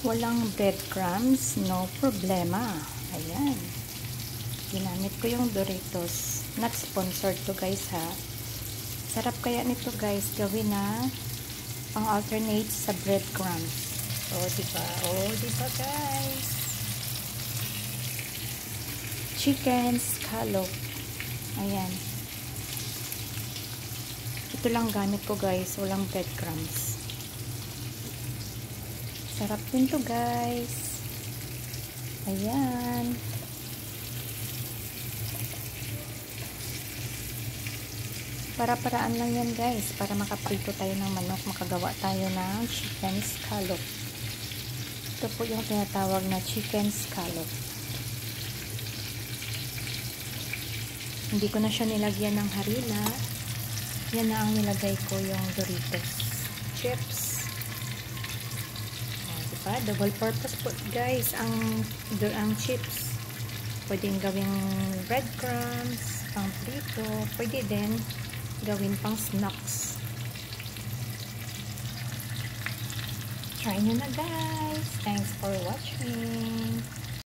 Walang breadcrumbs, no problema. Ayan. Ginamit ko yung Doritos. Not sponsored to guys ha. Sarap kaya nito guys. Gawin na pang-alternate sa breadcrumbs. Diba? Diba guys? Chicken scallop. Ayan. Ito lang gamit ko guys. Walang breadcrumbs. Sarap din to guys. Ayan. Para-paraan lang yan guys. Para makaprito tayo ng manok. Makagawa tayo ng chicken scallop. Ito po yung tinatawag na chicken scallop. Hindi ko na siya nilagyan ng harina. Yan na ang nilagay ko yung Doritos chips. Diba? Double purpose po guys ang chips. Pwedeng gawing breadcrumbs, pang prito. Pwede din gawin pang snacks. Try nyo na guys. Thanks for watching.